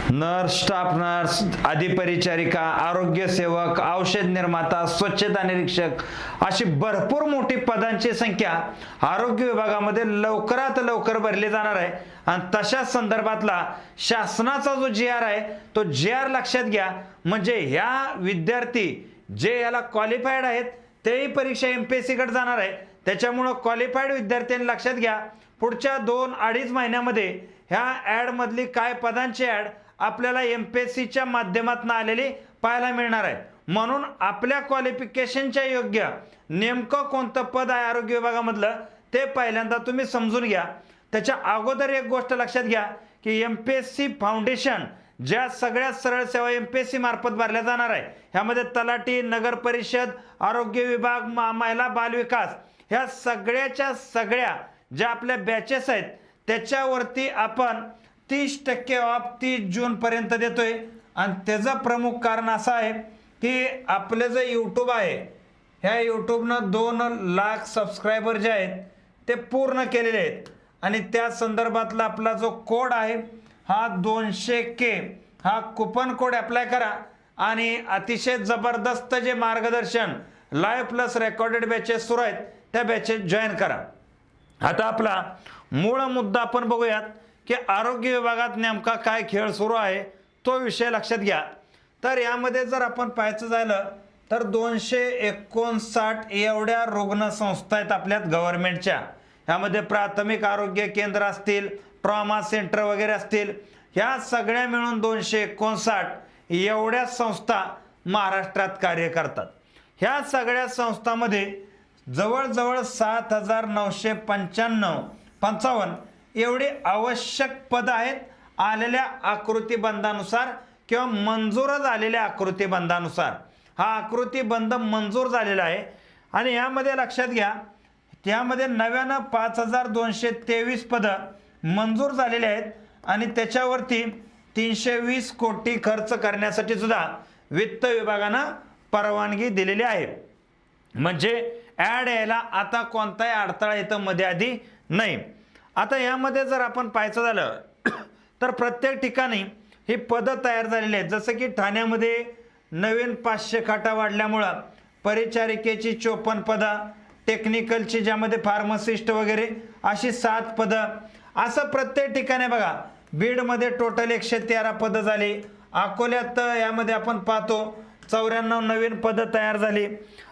Nurse, staff nurse, अधिपरिचारिका, आरोग्य सेवक, औषध निर्माता, स्वच्छता निरीक्षक अशी भरपूर मोठी पदांची संख्या आरोग्य विभागामध्ये लवकरात लवकर भरली जाणार आहे। आणि तशा संदर्भातला शासनाचा जो जी.आर. आहे तो जी.आर. लक्षात घ्या। म्हणजे ह्या विद्यार्थी जे याला क्वालिफाईड आहेत तेही परीक्षा MPSC कडे जाणार आहे। त्याच्यामुळे क्वालिफाईड विद्यार्थ्यांनी लक्षात घ्या, पुढच्या 2-2.5 महिन्यामध्ये ह्या ॲड मधली काय पदांची ॲड आपल्याला MPSCच्या माध्यमातून आलेली पाहायला मिळणार आहे। म्हणून आपल्या क्वालिफिकेशनच्या योग्य नेमकं कोणतं पद आहे आरोग्य विभागामधलं ते पहिल्यांदा तुम्ही समजून घ्या। त्याच्या अगोदर एक गोष्ट लक्षात घ्या की MPSC फाउंडेशन ज्या सगळ्या सरळ सेवा MPSC मार्फत भरल्या जाणार आहे, ह्यामध्ये तलाठी, नगर परिषद, आरोग्य विभाग, महिला बाल विकास ह्या सगळ्याच्या सगळ्या ज्या आपल्या बॅचेस आहेत त्याच्यावरती आपण 30% ऑफ 30 जून पर्यंत देतोय। आणि त्याचं प्रमुख कारण असं आहे की आपलं जे यूट्यूब आहे ह्या यूट्यूबनं 2 लाख सबस्क्रायबर जे आहेत ते पूर्ण केलेले आहेत। आणि त्या संदर्भातला आपला जो कोड आहे हा 200K हा कुपन कोड अप्लाय करा आणि अतिशय जबरदस्त जे मार्गदर्शन लाईव्ह प्लस रेकॉर्डेड बॅचेस सुरू आहेत त्या बॅचेस जॉईन करा। आता आपला मूळ मुद्दा आपण बघूयात की आरोग्य विभागात नेमका काय खेळ सुरू आहे तो विषय लक्षात घ्या। तर यामध्ये जर आपण पाहायचं झालं तर 259 एवढ्या रुग्ण संस्था आहेत आपल्यात गव्हर्नमेंटच्या। ह्यामध्ये प्राथमिक आरोग्य केंद्र असतील, ट्रॉमा सेंटर वगैरे असतील, ह्या सगळ्या मिळून 259 एवढ्या संस्था महाराष्ट्रात कार्य करतात। ह्या सगळ्या संस्थांमध्ये जवळजवळ 7,955 एवढी आवश्यक पद आहेत आलेल्या आकृतीबंधानुसार किंवा मंजूर झालेल्या आकृतीबंधानुसार। हा आकृतीबंध मंजूर झालेला आहे आणि यामध्ये लक्षात घ्या त्यामध्ये नव्यानं 5,223 पदं मंजूर झालेले आहेत आणि त्याच्यावरती 320 कोटी खर्च करण्यासाठी सुद्धा वित्त विभागानं परवानगी दिलेली आहे। म्हणजे ॲड यायला आता कोणताही अडथळा इथं मध्ये आधी नाही। आता यामध्ये जर आपण पाहायचं झालं तर प्रत्येक ठिकाणी ही पदं तयार झालेली आहेत। जसं की ठाण्यामध्ये नवीन 500 खाटा वाढल्यामुळं परिचारिकेची 54 पदं, टेक्निकलची ज्यामध्ये फार्मासिस्ट वगैरे अशी 7 पदं, असं प्रत्येक ठिकाणी बघा। बीडमध्ये टोटल 113 पदं झाली, अकोल्यात यामध्ये आपण पाहतो 94 नवीन पदं तयार झाली।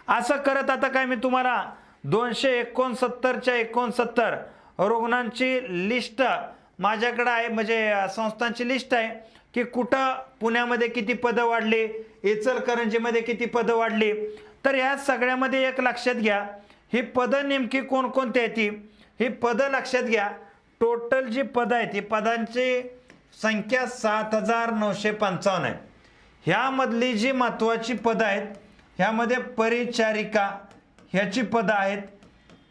असं करत आता काय मी तुम्हाला 269च्या 69 रुग्णांची लिस्ट माझ्याकडे आहे, म्हणजे संस्थांची लिस्ट आहे की कुठं पुण्यामध्ये किती पदं वाढली, इचलकरंजीमध्ये किती पदं वाढली। तर या सगळ्यामध्ये एक लक्षात घ्या ही पदं नेमकी कोणकोणती आहेत ही पदं लक्षात घ्या। टोटल जी पदं आहेत ही पदांची संख्या 7,955 आहे। ह्यामधली जी महत्त्वाची पदं आहेत ह्यामध्ये परिचारिका ह्याची पदं आहेत,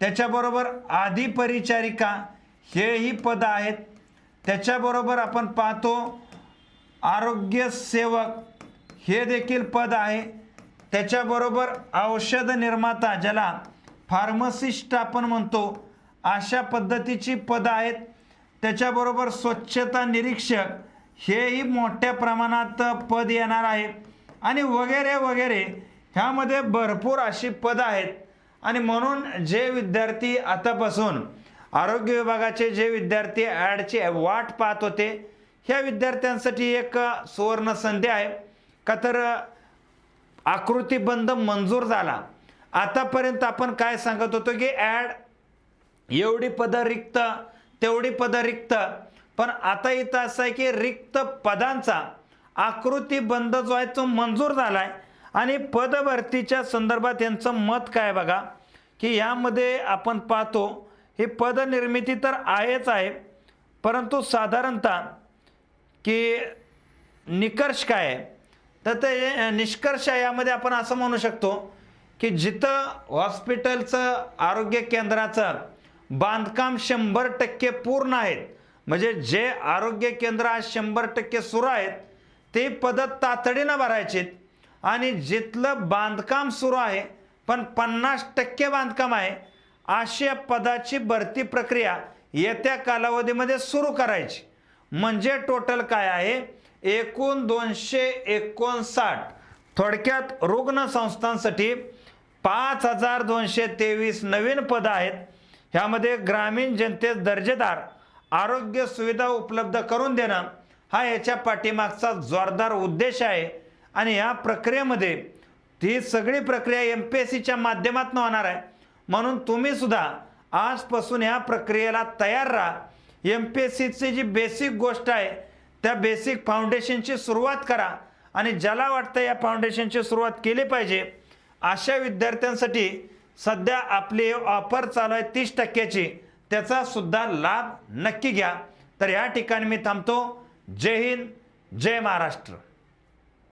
त्याच्याबरोबर अधिपरिचारिका हेही पदं आहेत, त्याच्याबरोबर आपण पाहतो आरोग्य सेवक हे देखील पद आहे, त्याच्याबरोबर औषध निर्माता ज्याला फार्मासिस्ट आपण म्हणतो अशा पद्धतीची पदं आहेत, त्याच्याबरोबर स्वच्छता निरीक्षक हेही मोठ्या प्रमाणात पद येणार आहे आणि वगैरे वगैरे ह्यामध्ये भरपूर अशी पदं आहेत। आणि म्हणून जे विद्यार्थी आतापासून आरोग्य विभागाचे जे विद्यार्थी ॲडची वाट पाहत होते ह्या विद्यार्थ्यांसाठी एक सुवर्ण संधी आहे का तर आकृतीबंध मंजूर झाला। आतापर्यंत आपण काय सांगत होतो की ॲड एवढी पदं रिक्त तेवढी पदं रिक्त, पण आता इथं असं आहे की रिक्त पदांचा आकृतीबंध जो आहे तो मंजूर झाला आहे। आणि पदभरतीच्या संदर्भात यांचं मत काय बघा की यामध्ये आपण पाहतो ही पदनिर्मिती तर आहेच आहे, परंतु साधारणतः की निकष काय आहे तर ते निष्कर्ष यामध्ये आपण असं म्हणू शकतो की जिथं हॉस्पिटलचं आरोग्य केंद्राचं बांधकाम 100% पूर्ण आहेत, म्हणजे जे आरोग्य केंद्र आज 100% सुरू आहेत ते पदं तातडीनं भरायचे आणि जिथलं बांधकाम सुरू आहे पण 50% बांधकाम आहे अशा पदाची भरती प्रक्रिया येत्या कालावधीमध्ये सुरू करायची। म्हणजे टोटल काय आहे एकूण 259, थोडक्यात रुग्ण संस्थांसाठी 5223 नवीन पदं आहेत. ह्यामध्ये ग्रामीण जनतेस दर्जेदार आरोग्य सुविधा उपलब्ध करून देणं हा याच्या पाठीमागचा जोरदार उद्देश आहे. आणि या प्रक्रियेमध्ये ही सगळी प्रक्रिया MPSCच्या माध्यमातून होणार आहे. म्हणून तुम्ही सुद्धा आजपासून ह्या प्रक्रियेला तयार राहा. MPSCची जी बेसिक गोष्ट आहे त्या बेसिक फाउंडेशनची सुरुवात करा. आणि ज्याला वाटतं या फाउंडेशनची सुरुवात केली पाहिजे अशा विद्यार्थ्यांसाठी सध्या आपली ऑफर चालू आहे 30%ची, त्याचा सुद्धा लाभ नक्की घ्या. तर या ठिकाणी मी थांबतो. जय हिंद, जय महाराष्ट्र.